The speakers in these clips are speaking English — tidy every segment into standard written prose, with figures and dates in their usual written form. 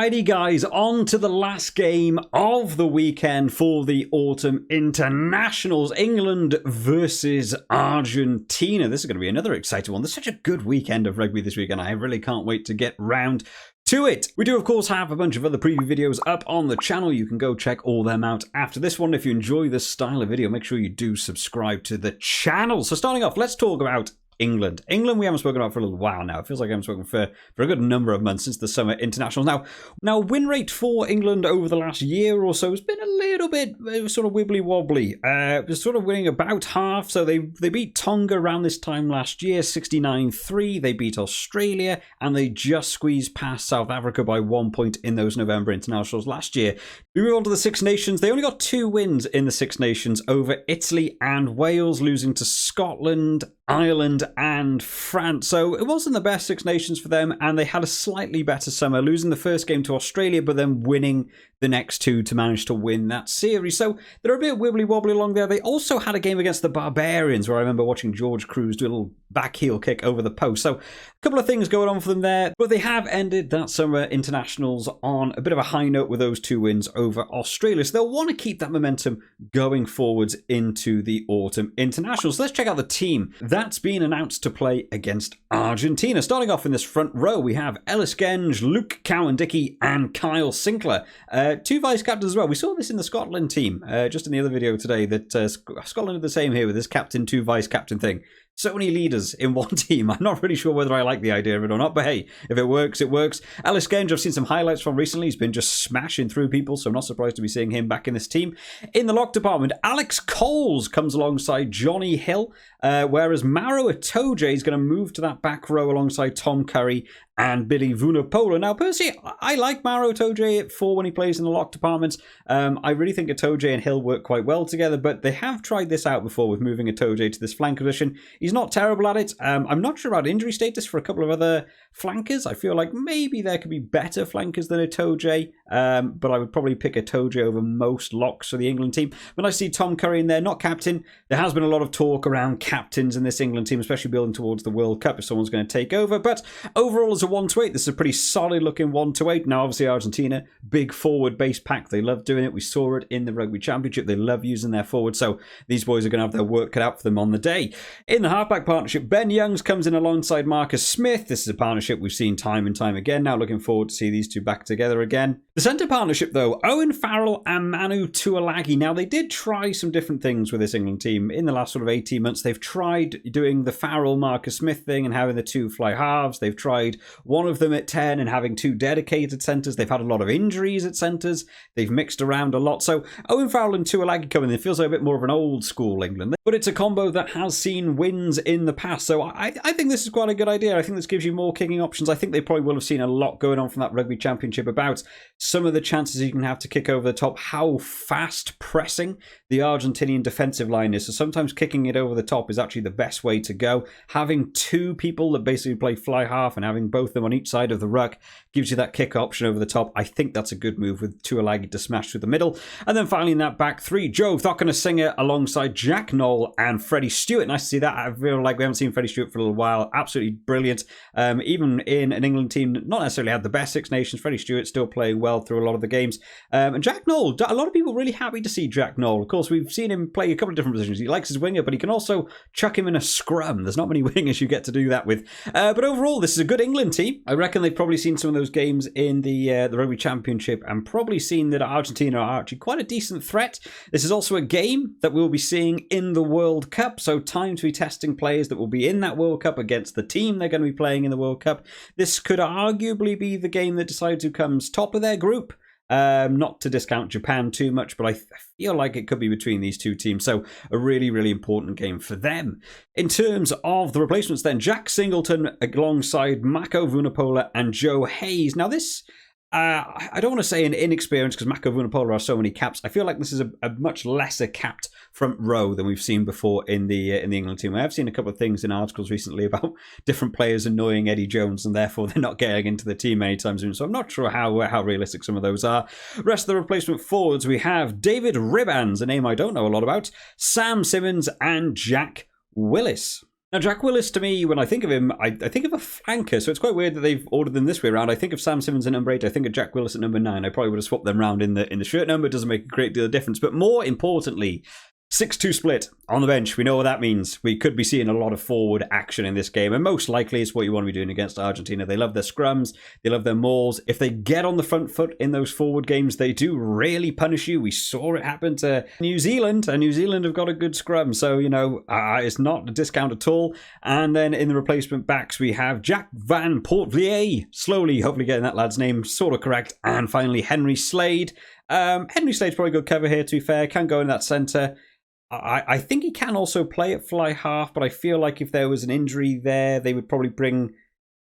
Alrighty guys, on to the last game of the weekend for the autumn internationals. England versus Argentina. This is going to be another exciting one. There's such a good weekend of rugby this weekend. I really can't wait to get round to it. We do of course have a bunch of other preview videos up on the channel. You can go check all them out after this one. If you enjoy this style of video, make sure you do subscribe to the channel. So starting off, let's talk about England. England we haven't spoken about for a little while now. It feels like I haven't spoken for a good number of months since the summer internationals. Now win rate for England over the last year or so has been a little bit sort of wibbly wobbly. They're sort of winning about half. So they beat Tonga around this time last year, 69-3. They beat Australia and they just squeezed past South Africa by 1 point in those November internationals last year. We move on to the Six Nations. They only got 2 wins in the Six Nations over Italy and Wales, losing to Scotland, Ireland and France. So it wasn't the best Six Nations for them, and they had a slightly better summer, losing the first game to Australia but then winning the next 2 to manage to win that series. So they're a bit wibbly wobbly along there. They also had a game against the Barbarians where I remember watching George Cruz do a little back heel kick over the post. So a couple of things going on for them there, but they have ended that summer internationals on a bit of a high note with those 2 wins over Australia. So they'll want to keep that momentum going forwards into the autumn internationals. So let's check out the team that's been announced to play against Argentina. Starting off in this front row, we have Ellis Genge, Luke Cowan-Dickie and Kyle Sinclair. 2 vice-captains as well. We saw this in the Scotland team, just in the other video today, that Scotland did the same here with this captain, 2 vice-captain thing. So many leaders in one team. I'm not really sure whether I like the idea of it or not, but hey, if it works, it works. Ellis Genge, I've seen some highlights from recently. He's been just smashing through people, so I'm not surprised to be seeing him back in this team. In the lock department, Alex Coles comes alongside Johnny Hill, whereas Maro Itoje is going to move to that back row alongside Tom Curry and Billy Vunipola. Now, personally, I like Maro Itoje for when he plays in the lock departments. I really think Itoje and Hill work quite well together, but they have tried this out before with moving Itoje to this flank position. He's not terrible at it. I'm not sure about injury status for a couple of other flankers. I feel like maybe there could be better flankers than Itoje, but I would probably pick Itoje over most locks for the England team. When I see Tom Curry in there, not captain, there has been a lot of talk around captains in this England team, especially building towards the World Cup if someone's going to take over. But overall, as a 1-8, this is a pretty solid looking 1-8. Now, obviously, Argentina, big forward base pack. They love doing it. We saw it in the Rugby Championship. They love using their forward. So these boys are going to have their work cut out for them on the day. In the halfback partnership, Ben Youngs comes in alongside Marcus Smith. This is a partnership we've seen time and time again. Now looking forward to see these 2 back together again. The centre partnership, though, Owen Farrell and Manu Tuilagi. Now, they did try some different things with this England team in the last sort of 18 months. They've tried doing the Farrell-Marcus Smith thing and having the 2 fly halves. They've tried one of them at 10 and having 2 dedicated centres. They've had a lot of injuries at centres. They've mixed around a lot. So Owen Farrell and Tuilagi coming in, it feels like a bit more of an old school England. But it's a combo that has seen wins in the past. So I think this is quite a good idea. I think this gives you more kicking options. I think they probably will have seen a lot going on from that Rugby Championship about some of the chances you can have to kick over the top, how fast pressing the Argentinian defensive line is. So sometimes kicking it over the top is actually the best way to go. Having 2 people that basically play fly half and having both of them on each side of the ruck gives you that kick option over the top. I think that's a good move with Tuilagi to smash through the middle. And then finally in that back 3, Joe Thockenasinger alongside Jack Knoll and Freddie Stewart. Nice to see that. I feel like we haven't seen Freddie Stewart for a little while. Absolutely brilliant. Even in an England team that not necessarily had the best Six Nations, Freddie Stewart still playing well through a lot of the games. And Jack Knoll, a lot of people really happy to see Jack Knoll. Of course, we've seen him play a couple of different positions. He likes his winger, but he can also chuck him in a scrum. There's not many wingers you get to do that with. But overall, this is a good England team. I reckon they've probably seen some of those games in the Rugby Championship and probably seen that Argentina are actually quite a decent threat. This is also a game that we'll be seeing in the World Cup, so time to be testing players that will be in that World Cup against the team they're going to be playing in the World Cup. This could arguably be the game that decides who comes top of their group. Not to discount Japan too much, but I feel like it could be between these 2 teams. So a really, really important game for them. In terms of the replacements then, Jack Singleton alongside Mako Vunipola and Joe Hayes. Now this, I don't want to say an inexperience because Mako Vunipola has so many caps. I feel like this is a much lesser capped front row than we've seen before in the England team. I have seen a couple of things in articles recently about different players annoying Eddie Jones and therefore they're not getting into the team anytime soon. So I'm not sure how realistic some of those are. Rest of the replacement forwards, we have David Ribbans, a name I don't know a lot about, Sam Simmons and Jack Willis. Now, Jack Willis, to me, when I think of him, I think of a flanker, so it's quite weird that they've ordered them this way around. I think of Sam Simmons at number 8, I think of Jack Willis at number 9. I probably would have swapped them around in the shirt number. It doesn't make a great deal of difference. But more importantly, 6-2 split on the bench. We know what that means. We could be seeing a lot of forward action in this game, and most likely it's what you want to be doing against Argentina. They love their scrums, they love their mauls. If they get on the front foot in those forward games, they do really punish you. We saw it happen to New Zealand, and New Zealand have got a good scrum, so, you know, it's not a discount at all. And then in the replacement backs, we have Jack Van Portvier, slowly, hopefully getting that lad's name sort of correct, and finally Henry Slade. Henry Slade's probably good cover here, to be fair, can go in that centre. I think he can also play at fly half, but I feel like if there was an injury there, they would probably bring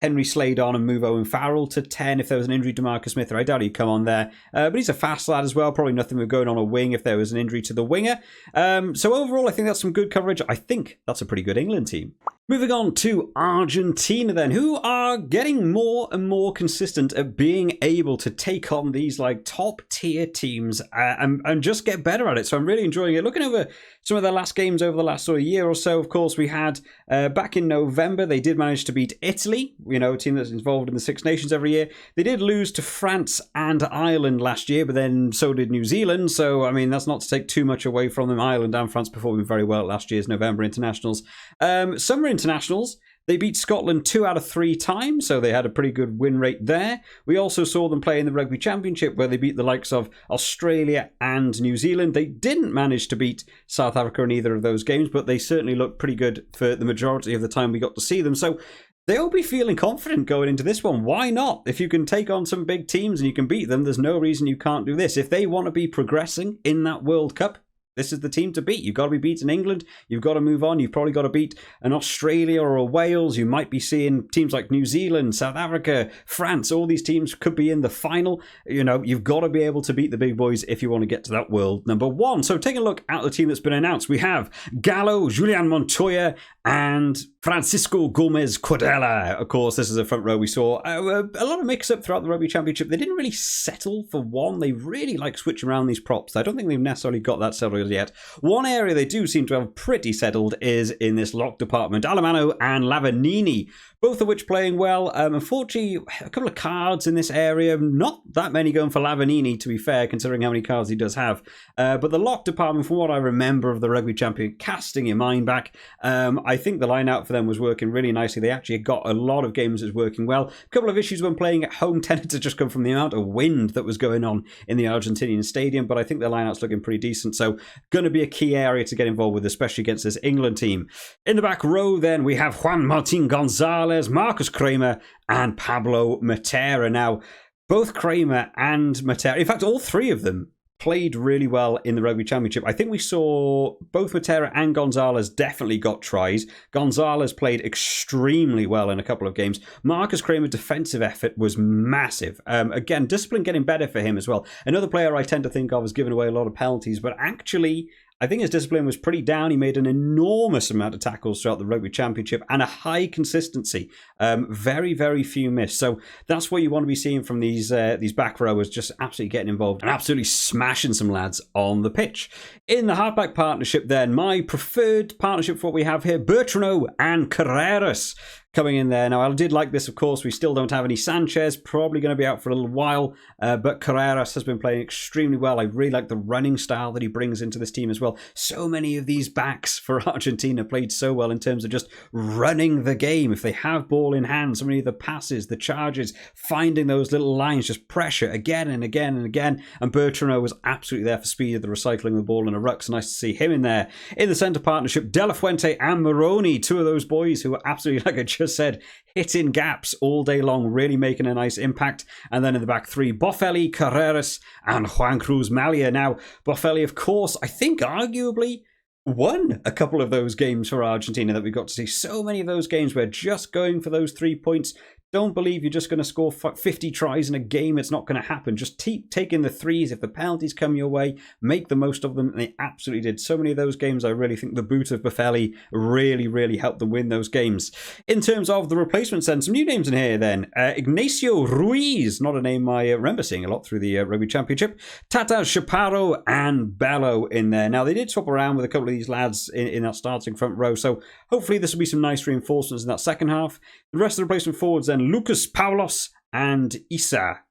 Henry Slade on and move Owen Farrell to 10 if there was an injury to Marcus Smith, or I doubt he'd come on there. But he's a fast lad as well, probably nothing with going on a wing if there was an injury to the winger. So overall, I think that's some good coverage. I think that's a pretty good England team. Moving on to Argentina then, who are getting more and more consistent at being able to take on these like top tier teams and just get better at it. So I'm really enjoying it. Looking over some of their last games over the last sort of year or so, of course, we had back in November, they did manage to beat Italy, you know, a team that's involved in the Six Nations every year. They did lose to France and Ireland last year, but then so did New Zealand. So, I mean, that's not to take too much away from them. Ireland and France performing very well at last year's November internationals. Summer internationals, they beat Scotland 2 out of 3 times, so they had a pretty good win rate there. We also saw them play in the Rugby Championship, where they beat the likes of Australia and New Zealand. They didn't manage to beat South Africa in either of those games, but they certainly looked pretty good for the majority of the time we got to see them. So they'll be feeling confident going into this one. Why not? If you can take on some big teams and you can beat them, there's no reason you can't do this. If they want to be progressing in that World Cup, this is the team to beat. You've got to be beating England. You've got to move on. You've probably got to beat an Australia or a Wales. You might be seeing teams like New Zealand, South Africa, France. All these teams could be in the final. You know, you've got to be able to beat the big boys if you want to get to that world number 1. So taking a look at the team that's been announced, we have Gallo, Julian Montoya, and Francisco Gomez Quadella. Of course, this is a front row we saw. A lot of mix-up throughout the Rugby Championship. They didn't really settle for one. They really like switching around these props. I don't think they've necessarily got that settled yet. One area they do seem to have pretty settled is in this lock department. Alemano and Lavanini, both of which playing well. Unfortunately, a couple of cards in this area. Not that many going for Lavanini, to be fair, considering how many cards he does have. But the lock department, from what I remember of the Rugby Champion, casting your mind back, I think the line out for them was working really nicely. They actually got a lot of games that's working well. A couple of issues when playing at home tended to just come from the amount of wind that was going on in the Argentinian stadium, but I think their line-out's looking pretty decent, so going to be a key area to get involved with, especially against this England team. In the back row then, we have Juan Martin Gonzalez, Marcus Kramer, and Pablo Matera. Now, both Kramer and Matera, in fact, all three of them, played really well in the Rugby Championship. I think we saw both Matera and Gonzalez definitely got tries. Gonzalez played extremely well in a couple of games. Marcus Kramer's defensive effort was massive. Again, discipline getting better for him as well. Another player I tend to think of as giving away a lot of penalties, but actually I think his discipline was pretty down. He made an enormous amount of tackles throughout the Rugby Championship and a high consistency. Very, very few missed. So that's what you want to be seeing from these back rowers, just absolutely getting involved and absolutely smashing some lads on the pitch. In the halfback partnership then, my preferred partnership for what we have here, Bertrand and Carreras coming in there. Now, I did like this, of course. We still don't have any Sanchez, probably going to be out for a little while, but Carreras has been playing extremely well. I really like the running style that he brings into this team as well. So many of these backs for Argentina played so well in terms of just running the game. If they have ball in hand, so many of the passes, the charges, finding those little lines, just pressure again and again and again. And Bertrand was absolutely there for speed of the recycling the ball in a ruck. So nice to see him in there. In the centre partnership, De La Fuente and Moroni, two of those boys who are absolutely, like I just said, hitting gaps all day long, really making a nice impact. And then in the back three, Boffelli, Carreras, and Juan Cruz Malia. Now, Boffelli, of course, I think arguably won a couple of those games for Argentina that we got to see. So many of those games where just going for those 3 points Don't believe you're just going to score 50 tries in a game. It's not going to happen. Just keep taking the threes. If the penalties come your way, make the most of them. And they absolutely did. So many of those games, I really think the boot of Buffelli really helped them win those games. In terms of the replacements then, some new names in here then. Ignacio Ruiz, not a name I remember seeing a lot through the Rugby Championship. Tata Chaparro and Bello in there. Now, they did swap around with a couple of these lads in that starting front row. So hopefully this will be some nice reinforcements in that second half. The rest of the replacement forwards then, Lucas Paulos and Issa.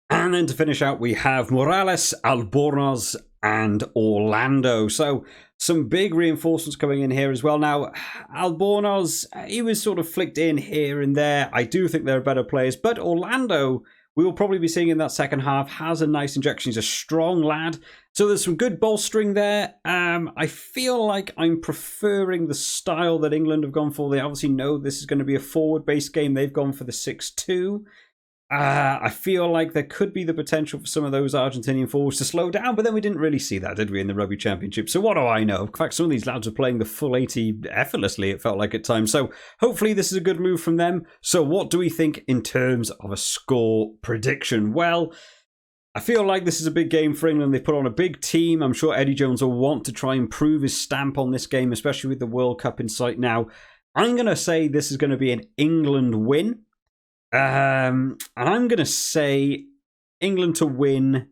And then to finish out, we have Morales, Albornoz, and Orlando. So some big reinforcements coming in here as well. Now, Albornoz, he was sort of flicked in here and there. I do think there are better players, but Orlando, we will probably be seeing in that second half, has a nice injection. He's a strong lad. So there's some good bolstering there. I feel like I'm preferring the style that England have gone for. They obviously know this is going to be a forward-based game. They've gone for the 6-2. I feel like there could be the potential for some of those Argentinian forwards to slow down, but then we didn't really see that, did we, in the Rugby Championship? So what do I know? In fact, some of these lads are playing the full 80 effortlessly, it felt like at times. So hopefully this is a good move from them. So what do we think in terms of a score prediction? Well, I feel like this is a big game for England. They put on a big team. I'm sure Eddie Jones will want to try and prove his stamp on this game, especially with the World Cup in sight now. I'm going to say this is going to be an England win. And I'm going to say England to win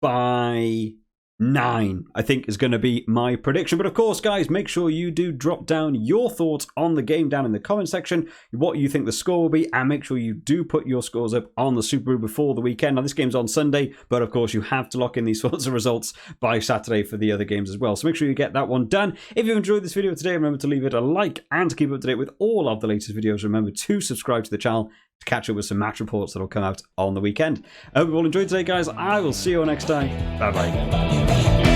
by 9, I think is going to be my prediction. But of course, guys, make sure you do drop down your thoughts on the game down in the comment section, what you think the score will be, and make sure you do put your scores up on the Super before the weekend. Now, this game's on Sunday, but of course, you have to lock in these sorts of results by Saturday for the other games as well. So make sure you get that one done. If you enjoyed this video today, remember to leave it a like, and to keep up to date with all of the latest videos, remember to subscribe to the channel to catch up with some match reports that will come out on the weekend. I hope you all enjoyed today, guys. I will see you all next time. Bye-bye.